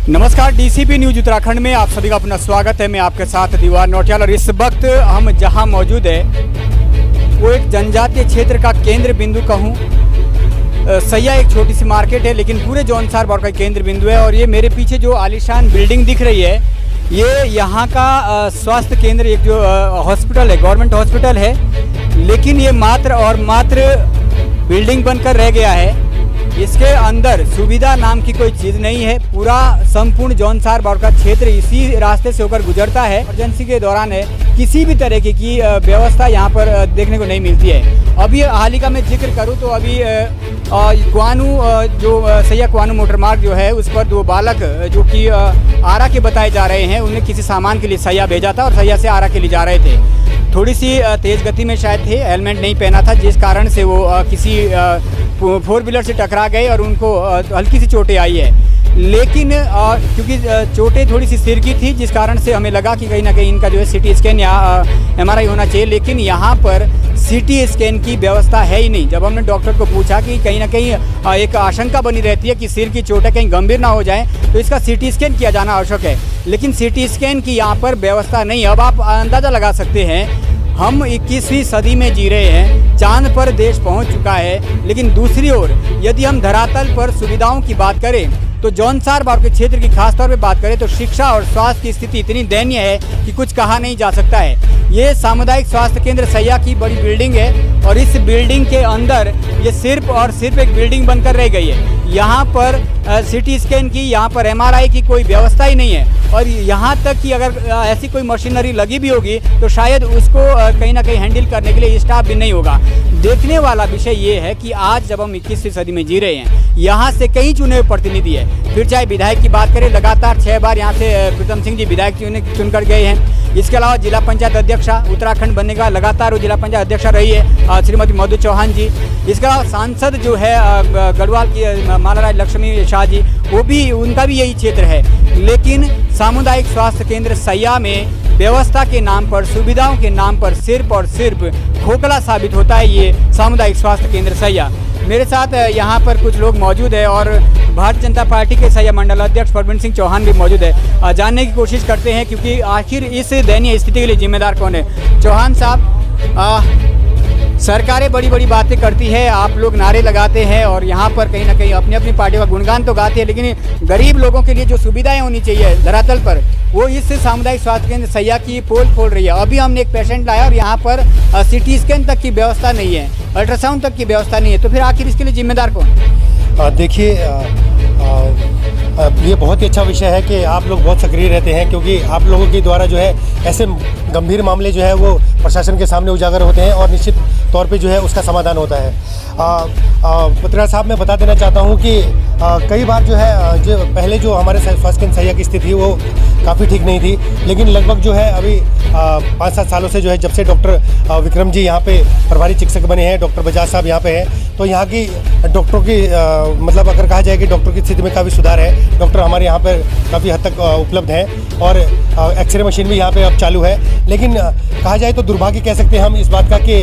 नमस्कार, DCP news Uttarakhand में आप सभी का अपना स्वागत है। मैं आपके साथ दीवार नौटियाल और इस वक्त हम जहां मौजूद है वो एक जनजातीय क्षेत्र का केंद्र बिंदु कहूँ। सैया एक छोटी सी मार्केट है लेकिन पूरे जौनसार बॉर्डर का केंद्र बिंदु है। और ये मेरे पीछे जो आलीशान बिल्डिंग दिख रही है ये यहाँ का स्वास्थ्य केंद्र, एक जो हॉस्पिटल है, गवर्नमेंट हॉस्पिटल है, लेकिन ये मात्र और मात्र बिल्डिंग बनकर रह गया है। इसके अंदर सुविधा नाम की कोई चीज़ नहीं है। पूरा संपूर्ण जौनसार बॉर्डर का क्षेत्र इसी रास्ते से होकर गुजरता है। इमरजेंसी के दौरान है किसी भी तरीके की व्यवस्था यहाँ पर देखने को नहीं मिलती है। अभी हाल ही का मैं जिक्र करूँ तो अभी क्वानू जो सैया क्वानू मोटर मार्ग जो है उस पर दो बालक जो कि आरा के बताए जा रहे हैं, उन्हें किसी सामान के लिए सैया भेजा था और सैया से आरा के लिए जा रहे थे। थोड़ी सी तेज़ गति में शायद थे, हेलमेट नहीं पहना था, जिस कारण से वो किसी 4 व्हीलर से टकरा गए और उनको हल्की सी चोटें आई है। लेकिन क्योंकि चोटें थोड़ी सी सिर की थी, जिस कारण से हमें लगा कि कहीं ना कहीं इनका जो है सीटी स्कैन या एमआरआई होना चाहिए, लेकिन यहाँ पर सीटी स्कैन की व्यवस्था है ही नहीं। जब हमने डॉक्टर को पूछा कि कहीं ना कहीं एक आशंका बनी रहती है कि सिर की चोटें कहीं गंभीर ना हो जाए तो इसका सीटी स्कैन किया जाना आवश्यक है, लेकिन सीटी स्कैन की यहाँ पर व्यवस्था नहीं। अब आप अंदाज़ा लगा सकते हैं, हम 21वीं सदी में जी रहे हैं, चांद पर देश पहुंच चुका है, लेकिन दूसरी ओर यदि हम धरातल पर सुविधाओं की बात करें तो जौनसार बॉर्डर के क्षेत्र की खासतौर पे बात करें तो शिक्षा और स्वास्थ्य की स्थिति इतनी दयनीय है कि कुछ कहा नहीं जा सकता है। ये सामुदायिक स्वास्थ्य केंद्र सैया की बड़ी बिल्डिंग है और इस बिल्डिंग के अंदर ये सिर्फ और सिर्फ एक बिल्डिंग बनकर रह गई है। यहाँ पर सीटी स्कैन की, यहाँ पर एमआरआई की कोई व्यवस्था ही नहीं है। और यहाँ तक कि अगर ऐसी कोई मशीनरी लगी भी होगी तो शायद उसको कहीं ना कहीं हैंडल करने के लिए स्टाफ भी नहीं होगा। देखने वाला विषय ये है कि आज जब हम 21वीं सदी में जी रहे हैं, यहाँ से कई चुने हुए प्रतिनिधि है। फिर चाहे विधायक की बात करें, लगातार 6 बार यहाँ से प्रीतम सिंह जी विधायक चुनकर गए हैं। इसके अलावा जिला पंचायत अध्यक्षा उत्तराखंड बनने का लगातार वो जिला पंचायत अध्यक्षा रही है श्रीमती मधु चौहान जी। इसके अलावा सांसद जो है गढ़वाल की मालाराज लक्ष्मी शाह जी, वो भी, उनका भी यही क्षेत्र है। लेकिन सामुदायिक स्वास्थ्य केंद्र सैया में व्यवस्था के नाम पर, सुविधाओं के नाम पर सिर्फ और सिर्फ खोखला साबित होता है ये सामुदायिक स्वास्थ्य केंद्र सैया। मेरे साथ यहाँ पर कुछ लोग मौजूद है और भारतीय जनता पार्टी के सैया मंडल अध्यक्ष परवीन सिंह चौहान भी मौजूद है। जानने की कोशिश करते हैं क्योंकि आखिर इस दयनीय स्थिति के लिए जिम्मेदार कौन है। चौहान साहब, सरकारें बड़ी बड़ी बातें करती है, आप लोग नारे लगाते हैं और यहाँ पर कहीं ना कहीं अपनी अपनी पार्टी का गुणगान तो गाते हैं, लेकिन गरीब लोगों के लिए जो सुविधाएं होनी चाहिए धरातल पर, वो इस सामुदायिक स्वास्थ्य केंद्र सैया की पोल खोल रही है। अभी हमने एक पेशेंट लाया और यहाँ पर सीटी स्कैन तक की व्यवस्था नहीं है, अल्ट्रासाउंड तक की व्यवस्था नहीं है, तो फिर आखिर इसके लिए जिम्मेदार कौन? देखिए, ये बहुत ही अच्छा विषय है कि आप लोग बहुत सक्रिय रहते हैं, क्योंकि आप लोगों के द्वारा जो है ऐसे गंभीर मामले जो है वो प्रशासन के सामने उजागर होते हैं और निश्चित तौर पे जो है उसका समाधान होता है। पत्रकार साहब, मैं बता देना चाहता हूँ कि कई बार जो है जो पहले जो हमारे स्वास्थ्य केंद्र सैया की स्थिति वो काफ़ी ठीक नहीं थी, लेकिन लगभग जो है अभी 5-7 सालों से जो है, जब से डॉक्टर विक्रम जी यहाँ पे प्रभारी चिकित्सक बने हैं, डॉक्टर बजाज साहब यहाँ पे हैं, तो यहाँ की डॉक्टरों की मतलब अगर कहा जाए कि डॉक्टर की स्थिति में काफ़ी सुधार है। डॉक्टर हमारे यहाँ पर काफ़ी हद तक उपलब्ध हैं और एक्सरे मशीन भी यहाँ पे अब चालू है। लेकिन कहा जाए तो दुर्भाग्य कह सकते हैं हम इस बात का कि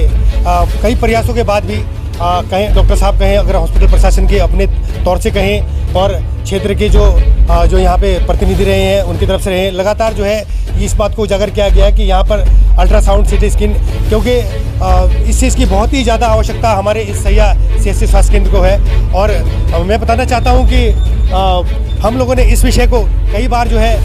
कई प्रयासों के बाद भी कहें डॉक्टर साहब कहें, अगर हॉस्पिटल प्रशासन के अपने तौर से कहें और क्षेत्र के जो यहाँ पे प्रतिनिधि रहे हैं उनकी तरफ से रहे हैं, लगातार जो है इस बात को उजागर किया गया है कि यहाँ पर अल्ट्रासाउंड, सीटी स्कैन, क्योंकि इस चीज़ की बहुत ही ज़्यादा आवश्यकता हमारे इस सैया CHC स्वास्थ्य केंद्र को है। और मैं बताना चाहता हूँ कि हम लोगों ने इस विषय को कई बार जो है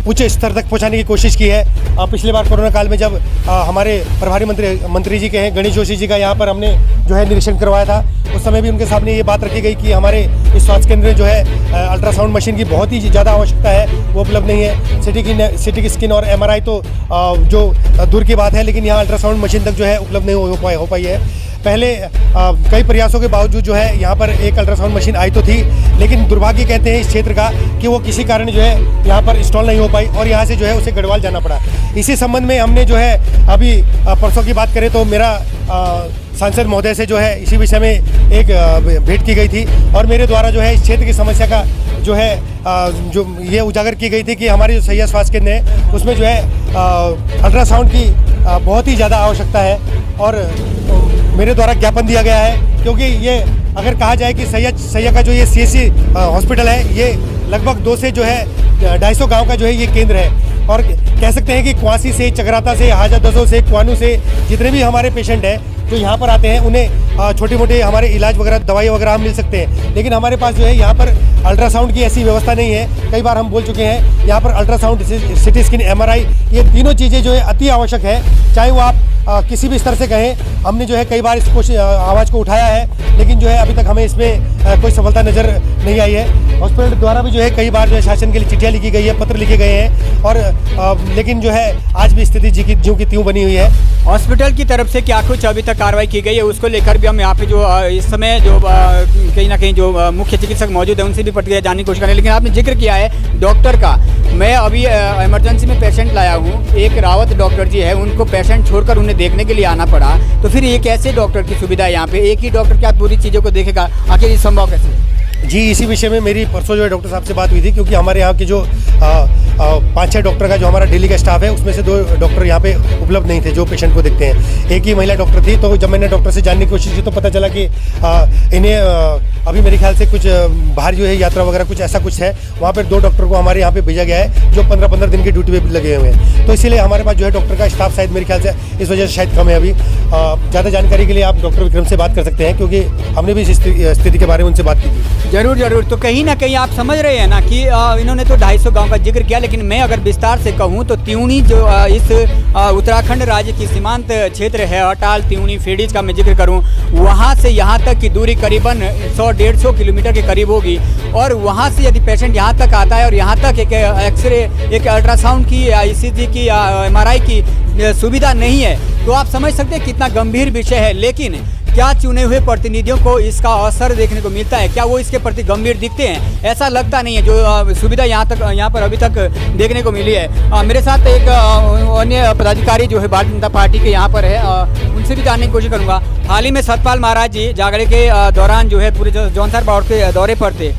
उच्च स्तर तक पहुंचाने की कोशिश की है। पिछले बार कोरोना काल में जब हमारे प्रभारी मंत्री जी के हैं गणेश जोशी जी का यहाँ पर हमने जो है निरीक्षण करवाया था, उस समय भी उनके सामने ये बात रखी गई कि हमारे इस स्वास्थ्य केंद्र में जो है अल्ट्रासाउंड मशीन की बहुत ही ज़्यादा आवश्यकता है, वो उपलब्ध नहीं है। सीटी स्कैन और एमआरआई तो जो दूर की बात है, लेकिन यहाँ अल्ट्रासाउंड मशीन तक जो है उपलब्ध नहीं हो पाई है। पहले कई प्रयासों के बावजूद जो है यहाँ पर एक अल्ट्रासाउंड मशीन आई तो थी, लेकिन दुर्भाग्य कहते हैं इस क्षेत्र का कि वो किसी कारण जो है यहाँ पर इंस्टॉल नहीं हो पाई और यहाँ से जो है उसे गढ़वाल जाना पड़ा। इसी संबंध में हमने जो है अभी परसों की बात करें तो मेरा सांसद महोदय से जो है इसी विषय में एक भेंट की गई थी और मेरे द्वारा जो है इस क्षेत्र की समस्या का जो है जो ये उजागर की गई थी कि हमारे जो सैया स्वास्थ्य केंद्र है उसमें जो है अल्ट्रासाउंड की बहुत ही ज़्यादा आवश्यकता है और मेरे द्वारा ज्ञापन दिया गया है, क्योंकि ये अगर कहा जाए कि सैया का जो ये CSC हॉस्पिटल है, ये लगभग 2 से जो है 250 गांव का जो है ये केंद्र है। और कह सकते हैं कि क्वासी से, चकराता से, हाजादसो से, क्वानू से जितने भी हमारे पेशेंट हैं जो यहाँ पर आते हैं, उन्हें छोटे मोटे हमारे इलाज वगैरह, दवाई वगैरह हम मिल सकते हैं। लेकिन हमारे पास जो है यहाँ पर अल्ट्रासाउंड की ऐसी व्यवस्था नहीं है। कई बार हम बोल चुके हैं, यहाँ पर अल्ट्रासाउंड, सिटी स्कैन, MRI, ये तीनों चीज़ें जो है अति आवश्यक है। चाहे वो आप किसी भी स्तर से कहें, हमने जो है कई बार इस आवाज़ को उठाया है, लेकिन जो है अभी तक हमें इसमें कोई सफलता नज़र नहीं आई है। हॉस्पिटल द्वारा भी जो है कई बार जो है शासन के लिए चिट्ठियाँ लिखी गई है, पत्र लिखे गए हैं, और लेकिन जो है आज भी स्थिति ज्यों की त्यों बनी हुई है। हॉस्पिटल की तरफ से क्या कुछ अभी तक कार्रवाई की गई है, उसको लेकर भी हम यहाँ पे जो इस समय जो कहीं ना कहीं जो मुख्य चिकित्सक मौजूद है उनसे भी प्रतिक्रिया जानने की कोशिश करें। लेकिन आपने जिक्र किया है डॉक्टर का, मैं अभी इमरजेंसी में पेशेंट लाया हूँ, एक रावत डॉक्टर जी है, उनको पेशेंट छोड़कर उन्हें देखने के लिए आना पड़ा, तो फिर ये कैसे डॉक्टर की सुविधा है यहाँ पे? एक ही डॉक्टर क्या पूरी चीज़ों को देखेगा? आखिर ये संभव कैसे? जी, इसी विषय में मेरी परसों जो है डॉक्टर साहब से बात हुई थी, क्योंकि हमारे यहाँ की जो 5-6 डॉक्टर का जो हमारा डेली का स्टाफ है, उसमें से 2 डॉक्टर यहाँ पे उपलब्ध नहीं थे जो पेशेंट को देखते हैं। एक ही महिला डॉक्टर थी। तो जब मैंने डॉक्टर से जानने की कोशिश की तो पता चला कि इन्हें अभी मेरे ख्याल से कुछ बाहर जो है यात्रा वगैरह कुछ ऐसा कुछ है, वहाँ पर 2 डॉक्टर को हमारे यहाँ पे भेजा गया है जो 15-15 दिन की ड्यूटी पे लगे हुए हैं। तो इसीलिए हमारे पास जो है डॉक्टर का स्टाफ शायद मेरे ख्याल से इस वजह से शायद कम है अभी। ज़्यादा जानकारी के लिए आप डॉक्टर विक्रम से बात कर सकते हैं, क्योंकि हमने भी इस स्थिति के बारे में उनसे बात की थी। जरूर। तो कहीं ना कहीं आप समझ रहे हैं ना कि इन्होंने तो 250 गांव का जिक्र किया, लेकिन मैं अगर विस्तार से कहूं तो त्यूणी जो इस उत्तराखंड राज्य की सीमांत क्षेत्र है, अटाल, त्यूणी, फेडीज का मैं जिक्र करूं, वहां से यहां तक की दूरी करीबन 100-150 किलोमीटर के करीब होगी। और वहां से यदि पेशेंट यहां तक आता है और यहां तक एक एक्सरे, एक अल्ट्रासाउंड की, ECG की, MRI की सुविधा नहीं है, तो आप समझ सकते हैं कितना गंभीर विषय है। लेकिन क्या चुने हुए प्रतिनिधियों को इसका असर देखने को मिलता है? क्या वो इसके प्रति गंभीर दिखते हैं? ऐसा लगता नहीं है। जो सुविधा यहाँ पर अभी तक देखने को मिली है। मेरे साथ एक अन्य पदाधिकारी जो है भारतीय जनता पार्टी के यहाँ पर है, उनसे भी जानने की कोशिश करूँगा। हाल ही में सतपाल महाराज जी जागरण के दौरान जो है पूरे जौनसार बाड़ के दौरे पर थे,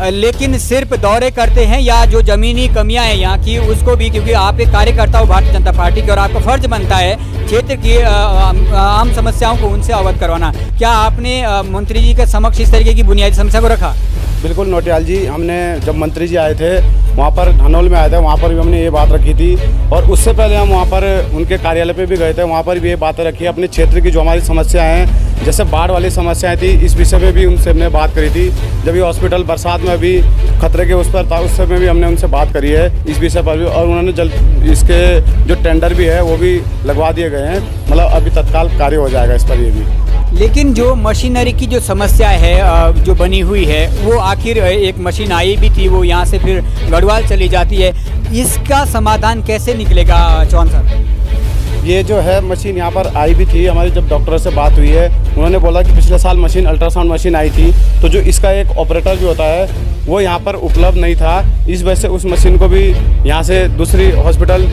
लेकिन सिर्फ दौरे करते हैं या जो ज़मीनी कमियां हैं यहाँ की उसको भी, क्योंकि आप एक कार्यकर्ता हो भारतीय जनता पार्टी के और आपका फर्ज बनता है क्षेत्र की आम समस्याओं को उनसे अवगत करवाना। क्या आपने मंत्री जी के समक्ष इस तरीके की बुनियादी समस्या को रखा? बिल्कुल नोटियाल जी, हमने जब मंत्री जी आए थे वहाँ पर धनौल में आए थे, वहाँ पर भी हमने ये बात रखी थी, और उससे पहले हम वहाँ पर उनके कार्यालय पे भी गए थे, वहाँ पर भी ये बातें रखी। अपने क्षेत्र की जो हमारी समस्याएं हैं, जैसे बाढ़ वाली समस्याएं थी, इस विषय में भी उनसे हमने बात करी थी। जब ये हॉस्पिटल बरसात में भी खतरे के उस पर था, उस समय भी हमने उनसे बात करी है इस विषय पर भी, और उन्होंने जल्द इसके जो टेंडर भी है वो भी लगवा दिए गए हैं। मतलब अभी तत्काल कार्य हो जाएगा इस पर। ये भी लेकिन जो मशीनरी की जो समस्या है जो बनी हुई है, वो आखिर एक मशीन आई भी थी, वो यहाँ से फिर गढ़वाल चली जाती है, इसका समाधान कैसे निकलेगा चौहान साहब? ये जो है मशीन यहाँ पर आई भी थी, हमारी जब डॉक्टर से बात हुई है उन्होंने बोला कि पिछले साल मशीन अल्ट्रासाउंड मशीन आई थी, तो जो इसका एक ऑपरेटर जो होता है वो यहाँ पर उपलब्ध नहीं था। इस वजह से उस मशीन को भी यहाँ से दूसरी हॉस्पिटल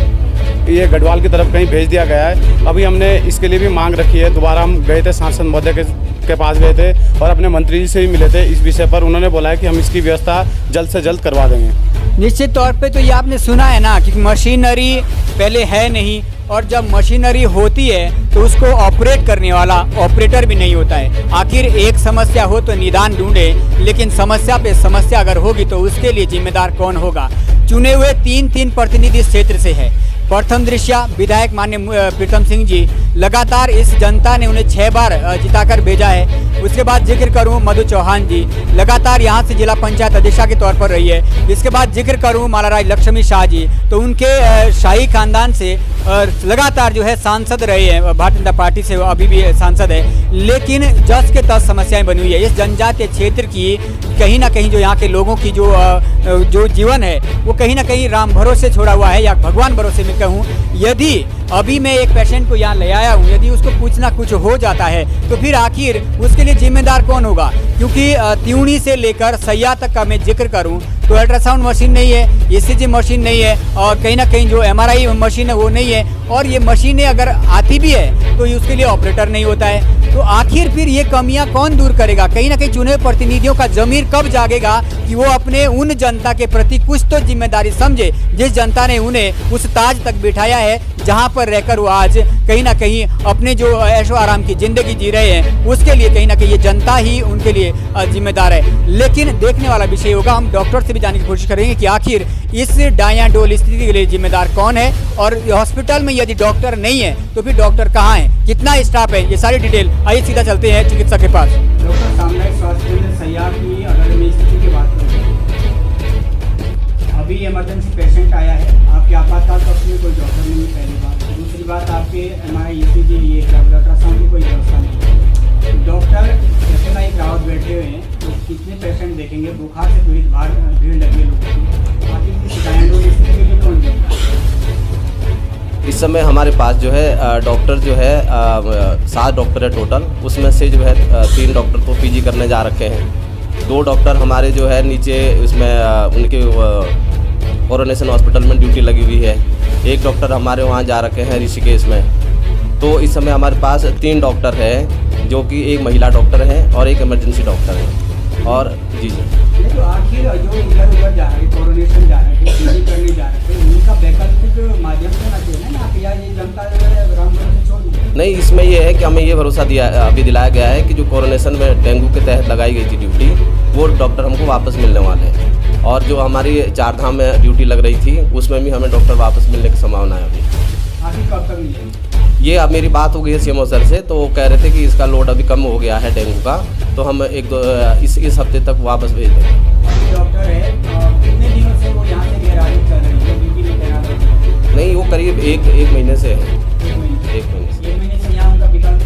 ये गढ़वाल की तरफ कहीं भेज दिया गया है। अभी हमने इसके लिए भी मांग रखी है। दोबारा हम गए थे, सांसद महोदय के पास गए थे और अपने मंत्री जी से भी मिले थे इस विषय पर। उन्होंने बोला है कि हम इसकी व्यवस्था जल्द से जल्द करवा देंगे। निश्चित तौर पे तो ये आपने सुना है ना कि मशीनरी पहले है नहीं, और जब मशीनरी होती है तो उसको ऑपरेट करने वाला ऑपरेटर भी नहीं होता है। आखिर एक समस्या हो तो निदान ढूंढे, लेकिन समस्या पे समस्या अगर होगी तो उसके लिए जिम्मेदार कौन होगा? चुने हुए 3 प्रतिनिधि इस क्षेत्र से है। प्रथम दृष्टया विधायक माननीय प्रीतम सिंह जी, लगातार इस जनता ने उन्हें 6 बार जिताकर भेजा है। उसके बाद जिक्र करूं मधु चौहान जी, लगातार यहां से जिला पंचायत अध्यक्षा के तौर पर रही है। इसके बाद जिक्र करूं मालाराज लक्ष्मी शाह जी, तो उनके शाही खानदान से लगातार जो है सांसद रहे हैं, भारतीय जनता पार्टी से अभी भी सांसद है। लेकिन जस के तस समस्याएं बनी हुई है इस जनजातीय क्षेत्र की। कहीं ना कहीं जो यहाँ के लोगों की जो जीवन है वो कहीं ना कहीं राम भरोसे छोड़ा हुआ है, या भगवान भरोसे में कहूँ। यदि अभी मैं एक पेशेंट को यहाँ ले आया हूँ, यदि उसको कुछ ना कुछ हो जाता है तो फिर आखिर उसके लिए जिम्मेदार कौन होगा? क्योंकि त्यूणी से लेकर सैया तक का मैं जिक्र करूँ तो अल्ट्रासाउंड मशीन नहीं है, ECG मशीन नहीं है, और कहीं ना कहीं जो MRI मशीन है वो नहीं है। और ये मशीनें अगर आती भी है तो उसके लिए ऑपरेटर नहीं होता है। तो आखिर फिर ये कमियां कौन दूर करेगा? कहीं ना कहीं चुने हुए प्रतिनिधियों का जमीर कब जागेगा कि वो अपने उन जनता के प्रति कुछ तो जिम्मेदारी समझे जिस जनता ने उन्हें उस ताज तक बिठाया है जहां पर रहकर वो आज कहीं ना कहीं अपने जो ऐशो आराम की ज़िंदगी जी रहे हैं उसके लिए कहीं ना कहीं ये जनता ही उनके लिए जिम्मेदार है। लेकिन देखने वाला विषय होगा, हम डॉक्टर से भी जानने की कोशिश करेंगे कि आखिर इस डाया डोल स्थिति के लिए जिम्मेदार कौन है और हॉस्पिटल में यदि डॉक्टर नहीं है तो फिर डॉक्टर कहाँ है, कितना स्टाफ है, ये सारी डिटेल। आइए सीधा चलते हैं चिकित्सक के पास। डॉक्टर सामुदायिक स्वास्थ्य केंद्र सैया की अगर मैं स्थिति की बात करूँ, अभी इमरजेंसी पेशेंट आया है, आपके आपातकाल कक्ष में कोई डॉक्टर नहीं है, पहली बात। दूसरी बात, आपके MRI ECG ये अल्ट्रासाउंड की कोई व्यवस्था नहीं है। डॉक्टर इतना ही क्राउड बैठे हुए हैं तो कितने पेशेंट देखेंगे? बुखार से पीड़ित बाहर भीड़ लगी है लोगों की, बाकी शिकायत हो स्थिति के लिए कौन देगा? इस समय हमारे पास जो है डॉक्टर जो है 7 डॉक्टर है टोटल, उसमें से जो है 3 डॉक्टर तो PG करने जा रखे हैं। 2 डॉक्टर हमारे जो है नीचे उसमें उनके कोरोनेशन हॉस्पिटल में ड्यूटी लगी हुई है। 1 डॉक्टर हमारे वहाँ जा रखे हैं ऋषिकेश में। तो इस समय हमारे पास 3 डॉक्टर हैं, जो कि 1 महिला डॉक्टर है और 1 इमरजेंसी डॉक्टर है। और जी तो आखिर जो इधर उधर जा रहे, कोरोनेशन जा रहे, PG करने जा रहे, उनका वैकल्पिक माध्यम से ना चाहिए ना कि यार ये जनता राम से छोड़ दी? नहीं, इसमें ये है कि हमें ये भरोसा दिलाया गया है कि जो कोरोनेशन में डेंगू के तहत लगाई गई थी ड्यूटी, वो डॉक्टर हमको वापस मिलने वाले हैं। और जो हमारी 4 धाम में ड्यूटी लग रही थी उसमें भी हमें डॉक्टर वापस मिलने की संभावना है अभी। आखिर कब तक मिलेगी? ये अब मेरी बात हो गई है CMO सर से, तो वो कह रहे थे कि इसका लोड अभी कम हो गया है डेंगू का, तो हम इस हफ्ते तक वापस भेज देंगे। डॉक्टर है, कितने दिनों से वो यहाँ से गैरहाजिर चल रही है, ड्यूटी में तैनात है? नहीं, वो करीब एक महीने से है। 1 महीने 1 महीने से। 1 महीने से यहाँ उनका विकल्प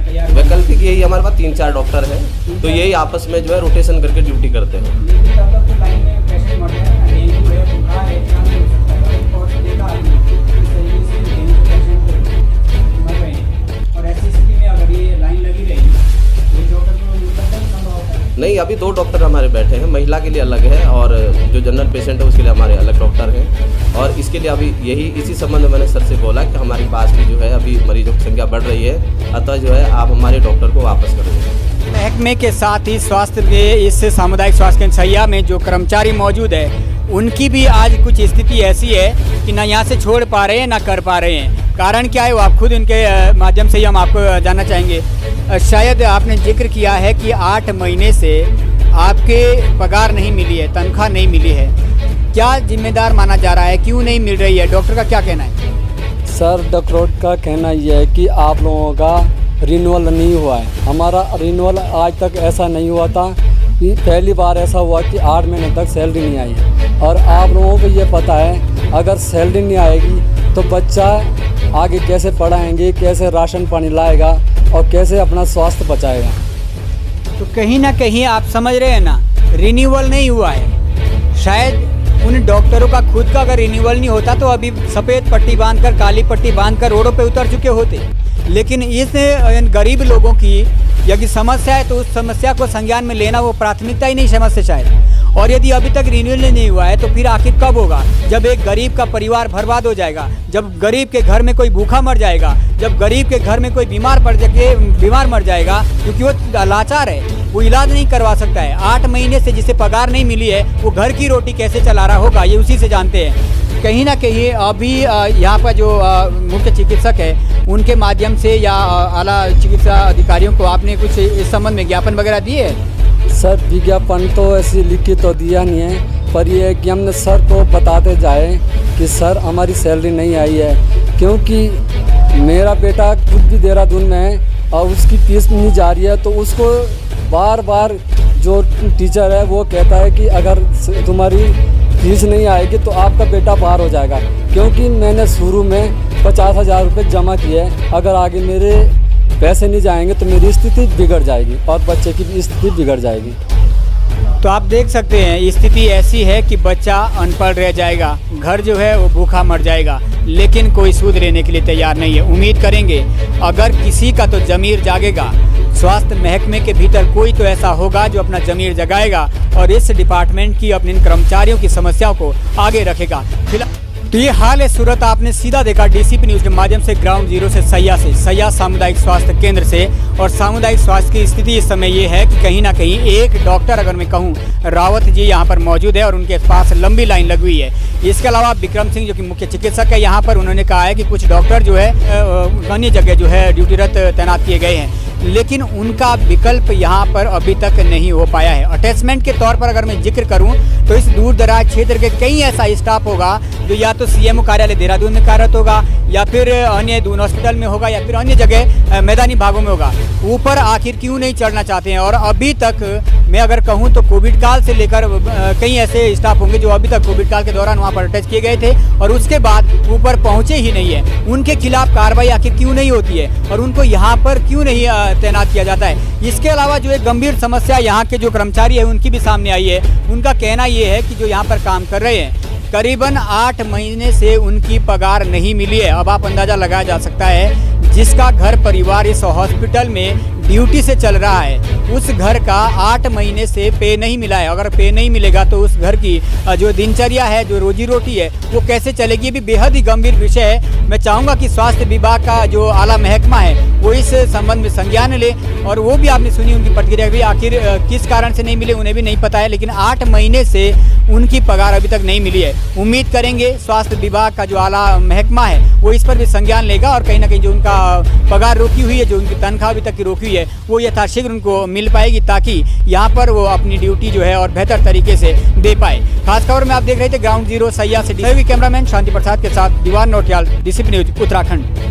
तैयार है? वैकल्पिक यही हमारे पास 3-4 डॉक्टर हैं, तो यही आपस में जो है रोटेशन करके ड्यूटी करते हैं। लेकिन तब तक तो लाइन में पेशेंट मर जाए ना, डेंगू है, बुखार है, क्या नहीं हो सकता है? रिपोर्ट देखा आपने इस तरीके से डेंगू पेशेंट मर रहे हैं और ऐसी स्थिति में अगर ये लाइन लगी रही तो डॉक्टर को निकलना ही संभव होता है? नहीं, अभी 2 डॉक्टर हमारे बैठे हैं, महिला के लिए अलग है और जो जनरल पेशेंट है उसके लिए हमारे अलग डॉक्टर हैं। और इसके लिए अभी इसी संबंध में मैंने सर से बोला कि हमारे पास भी जो है अभी मरीजों की संख्या बढ़ रही है, अतः जो है आप हमारे डॉक्टर को वापस करेंगे। महकमे के साथ ही स्वास्थ्य के इस सामुदायिक स्वास्थ्य केंद्र सैया में जो कर्मचारी मौजूद है उनकी भी आज कुछ स्थिति ऐसी है कि ना यहाँ से छोड़ पा रहे हैं ना कर पा रहे हैं। कारण क्या है वो आप खुद उनके माध्यम से ही हम आपको जानना चाहेंगे। शायद आपने जिक्र किया है कि 8 महीने से आपके पगार नहीं मिली है, तनख्वाह नहीं मिली है, क्या जिम्मेदार माना जा रहा है, क्यों नहीं मिल रही है? डॉक्टर का क्या कहना है? सर, डॉक्टर का कहना यह है कि आप लोगों का रिन्यूअल नहीं हुआ है। हमारा रिन्यूअल आज तक ऐसा नहीं हुआ था कि पहली बार ऐसा हुआ कि 8 महीने तक सैलरी नहीं आई है। और आप लोगों को ये पता है अगर सैलरी नहीं आएगी तो बच्चा आगे कैसे पढ़ाएंगे, कैसे राशन पानी लाएगा और कैसे अपना स्वास्थ्य बचाएगा? तो कहीं ना कहीं आप समझ रहे हैं ना, रिन्यूअल नहीं हुआ है। शायद उन डॉक्टरों का खुद का अगर रिन्यूअल नहीं होता तो अभी सफ़ेद पट्टी बांधकर, काली पट्टी बांधकर रोडों पे उतर चुके होते। लेकिन इन गरीब लोगों की यदि समस्या है तो उस समस्या को संज्ञान में लेना वो प्राथमिकता ही नहीं समझते शायद। और यदि अभी तक रिन्यूअल नहीं हुआ है तो फिर आखिर कब होगा? जब एक गरीब का परिवार बर्बाद हो जाएगा, जब गरीब के घर में कोई भूखा मर जाएगा, जब गरीब के घर में कोई बीमार मर जाएगा क्योंकि वो लाचार है, वो इलाज नहीं करवा सकता है। 8 महीने से जिसे पगार नहीं मिली है वो घर की रोटी कैसे चला रहा होगा, ये उसी से जानते हैं। कहीं ना कहीं अभी यहाँ पर जो मुख्य चिकित्सक है उनके माध्यम से या आला चिकित्सा अधिकारियों को आपने कुछ इस संबंध में ज्ञापन वगैरह दिए है? सर, विज्ञापन तो ऐसी लिखित तो दिया नहीं है, पर यह है कि हमने सर को बताते जाए कि सर हमारी सैलरी नहीं आई है, क्योंकि मेरा बेटा खुद भी देहरादून में है और उसकी फीस नहीं जा रही है। तो उसको बार बार जो टीचर है वो कहता है कि अगर तुम्हारी फीस नहीं आएगी तो आपका बेटा बाहर हो जाएगा, क्योंकि मैंने शुरू में 50,000 रुपये जमा किए। अगर आगे मेरे पैसे नहीं जाएंगे तो मेरी स्थिति बिगड़ जाएगी और बच्चे की भी स्थिति बिगड़ जाएगी। तो आप देख सकते हैं स्थिति ऐसी है कि बच्चा अनपढ़ रह जाएगा, घर जो है वो भूखा मर जाएगा, लेकिन कोई सूद लेने के लिए तैयार नहीं है। उम्मीद करेंगे अगर किसी का तो ज़मीर जागेगा, स्वास्थ्य महकमे के भीतर कोई तो ऐसा होगा जो अपना ज़मीर जगाएगा और इस डिपार्टमेंट की अपने कर्मचारियों की समस्याओं को आगे रखेगा। फिलहाल तो ये हाल है सूरत, आपने सीधा देखा डीसीपी न्यूज के माध्यम से ग्राउंड जीरो से सैया सामुदायिक स्वास्थ्य केंद्र से। और सामुदायिक स्वास्थ्य की स्थिति इस समय ये है कि कहीं ना कहीं एक डॉक्टर, अगर मैं कहूँ, रावत जी यहाँ पर मौजूद है और उनके पास लंबी लाइन लगी हुई है। इसके अलावा विक्रम सिंह जो कि मुख्य चिकित्सक है यहाँ पर, उन्होंने कहा है कि कुछ डॉक्टर जो है अन्य जगह जो है ड्यूटीरत तैनात किए गए हैं, लेकिन उनका विकल्प यहाँ पर अभी तक नहीं हो पाया है। अटैचमेंट के तौर पर अगर मैं जिक्र करूँ तो इस दूर दराज क्षेत्र के कई ऐसा स्टाफ होगा जो या तो सीएमओ कार्यालय देहरादून में कार्यरत होगा, या फिर अन्य दून हॉस्पिटल में होगा, या फिर अन्य जगह मैदानी भागों में होगा। ऊपर आखिर क्यों नहीं चढ़ना चाहते हैं? और अभी तक मैं अगर कहूँ तो कोविड काल से लेकर कई ऐसे स्टाफ होंगे जो अभी तक कोविड काल के दौरान वहाँ पर अटैच किए गए थे और उसके बाद ऊपर पहुँचे ही नहीं है। उनके खिलाफ कार्रवाई आखिर क्यों नहीं होती है और उनको यहाँ पर क्यों नहीं तैनात किया जाता है? इसके अलावा जो एक गंभीर समस्या यहाँ के जो कर्मचारी है उनकी भी सामने आई है। उनका कहना ये है कि जो यहाँ पर काम कर रहे हैं करीबन 8 महीने से उनकी पगार नहीं मिली है। अब आप अंदाज़ा लगाया जा सकता है, जिसका घर परिवार इस हॉस्पिटल में ड्यूटी से चल रहा है, उस घर का 8 महीने से पे नहीं मिला है। अगर पे नहीं मिलेगा तो उस घर की जो दिनचर्या है, जो रोजी रोटी है, वो कैसे चलेगी? ये भी बेहद ही गंभीर विषय है। मैं चाहूँगा कि स्वास्थ्य विभाग का जो आला महकमा है वो इस संबंध में संज्ञान ले, और वो भी आपने सुनी उनकी प्रतिक्रिया भी, आखिर किस कारण से नहीं मिले उन्हें भी नहीं पता है, लेकिन 8 महीने से उनकी पगार अभी तक नहीं मिली है। उम्मीद करेंगे स्वास्थ्य विभाग का जो आला महकमा है वो इस पर भी संज्ञान लेगा और कहीं ना कहीं जो उनका पगार रोकी हुई है, जो उनकी तनख्वाह अभी तक की रोकी हुई है, वो यथाशीघ्र उनको मिल पाएगी, ताकि यहाँ पर वो अपनी ड्यूटी जो है और बेहतर तरीके से दे पाए। खास खबर में आप देख रहे थे ग्राउंड जीरो सैया से कैमरामैन शांति प्रसाद के साथ दीवान नौटियाल, डीसीपी न्यूज उत्तराखंड।